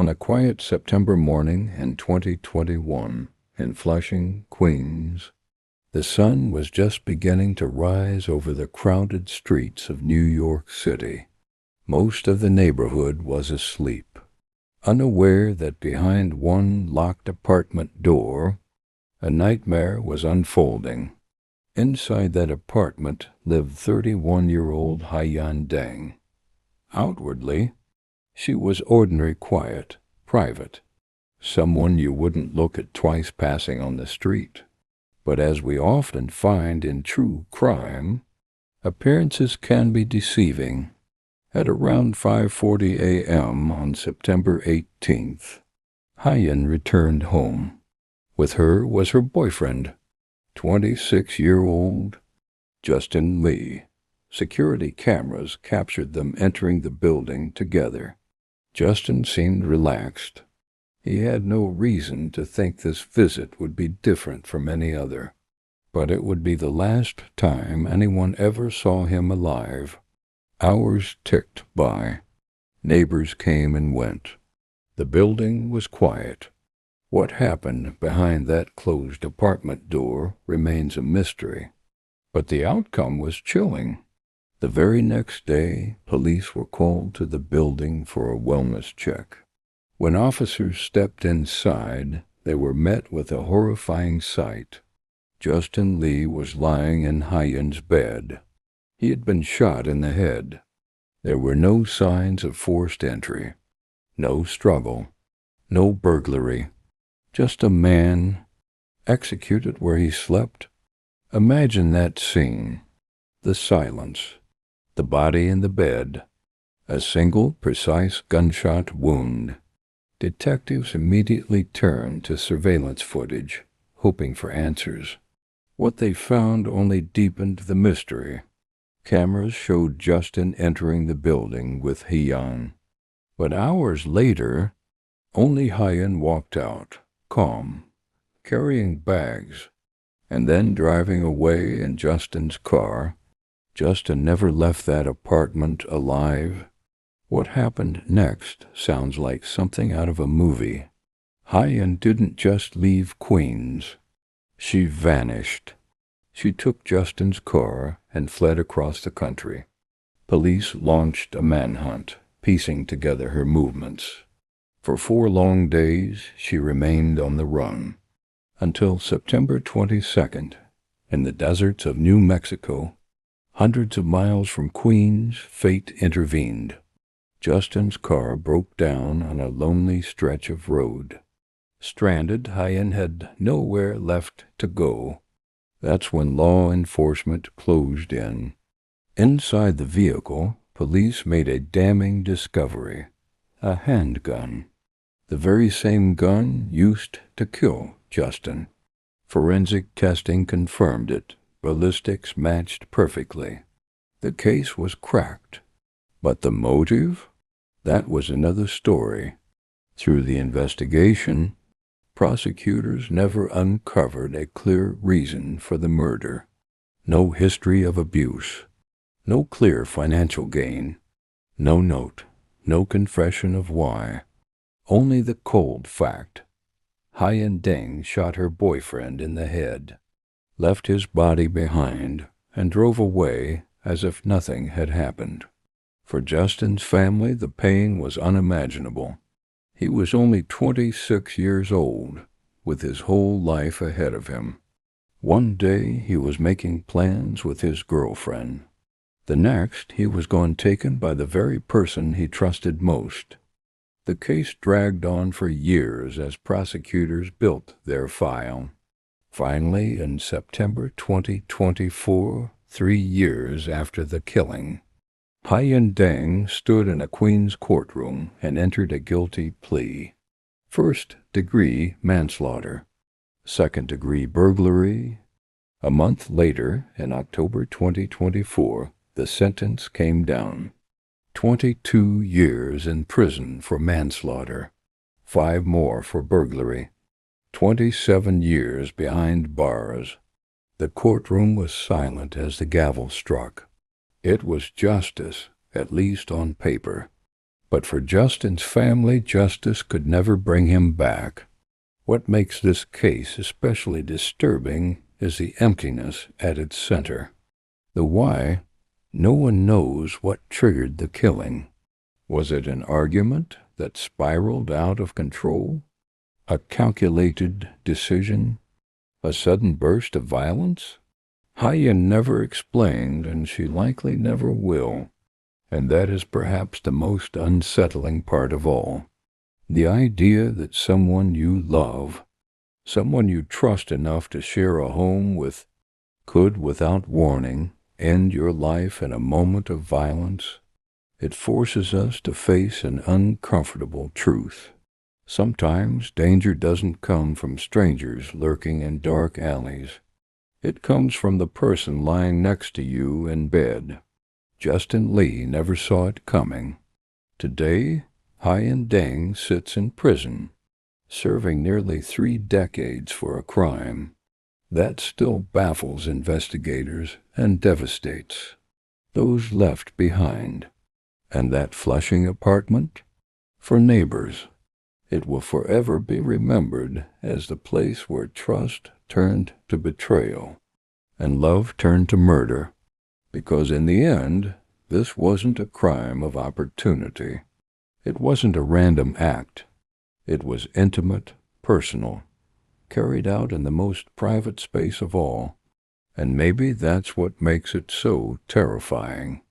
On a quiet September morning in 2021, in Flushing, Queens, the sun was just beginning to rise over the crowded streets of New York City. Most of the neighborhood was asleep, unaware that behind one locked apartment door, a nightmare was unfolding. Inside that apartment lived 31-year-old Haiyan Deng. Outwardly, she was ordinary, quiet, private, someone you wouldn't look at twice passing on the street. But as we often find in true crime, appearances can be deceiving. At around 5:40 a.m. on September 18th, Haiyan returned home. With her was her boyfriend, 26-year-old Justin Lee. Security cameras captured them entering the building together. Justin seemed relaxed. He had no reason to think this visit would be different from any other. But it would be the last time anyone ever saw him alive. Hours ticked by. Neighbors came and went. The building was quiet. What happened behind that closed apartment door remains a mystery. But the outcome was chilling. The very next day, police were called to the building for a wellness check. When officers stepped inside, they were met with a horrifying sight. Justin Lee was lying in Haiyan's bed. He had been shot in the head. There were no signs of forced entry, no struggle, no burglary, just a man executed where he slept. Imagine that scene, the silence, the body in the bed, a single precise gunshot wound. Detectives immediately turned to surveillance footage, hoping for answers. What they found only deepened the mystery. Cameras showed Justin entering the building with Haiyan. But hours later, only Haiyan walked out, calm, carrying bags, and then driving away in Justin's car. Justin never left that apartment alive. What happened next sounds like something out of a movie. Haiyan didn't just leave Queens. She vanished. She took Justin's car and fled across the country. Police launched a manhunt, piecing together her movements. For 4 long days, she remained on the run. Until September 22nd, in the deserts of New Mexico, hundreds of miles from Queens, fate intervened. Justin's car broke down on a lonely stretch of road. Stranded, Haiyan had nowhere left to go. That's when law enforcement closed in. Inside the vehicle, police made a damning discovery: a handgun. The very same gun used to kill Justin. Forensic testing confirmed it. Ballistics matched perfectly. The case was cracked. But the motive? That was another story. Through the investigation, prosecutors never uncovered a clear reason for the murder. No history of abuse. No clear financial gain. No note. No confession of why. Only the cold fact. Haiyan Deng shot her boyfriend in the head, left his body behind, and drove away as if nothing had happened. For Justin's family, the pain was unimaginable. He was only 26 years old, with his whole life ahead of him. One day he was making plans with his girlfriend. The next he was gone taken by the very person he trusted most. The case dragged on for years as prosecutors built their file. Finally, in September 2024, 3 years after the killing, Haiyan Deng stood in a Queens courtroom and entered a guilty plea. First-degree manslaughter, second-degree burglary. A month later, in October 2024, the sentence came down. 22 years in prison for manslaughter, 5 more for burglary, 27 years behind bars. The courtroom was silent as the gavel struck. It was justice, at least on paper. But for Justin's family, justice could never bring him back. What makes this case especially disturbing is the emptiness at its center. The why, no one knows what triggered the killing. Was it an argument that spiraled out of control? A calculated decision? A sudden burst of violence? Haiyan never explained, and she likely never will. And that is perhaps the most unsettling part of all. The idea that someone you love, someone you trust enough to share a home with, could, without warning, end your life in a moment of violence. It forces us to face an uncomfortable truth. Sometimes danger doesn't come from strangers lurking in dark alleys. It comes from the person lying next to you in bed. Justin Lee never saw it coming. Today, Haiyan Deng sits in prison, serving nearly 3 decades for a crime that still baffles investigators and devastates those left behind. And that Flushing apartment? For neighbors, it will forever be remembered as the place where trust turned to betrayal and love turned to murder. Because in the end, this wasn't a crime of opportunity. It wasn't a random act. It was intimate, personal, carried out in the most private space of all. And maybe that's what makes it so terrifying.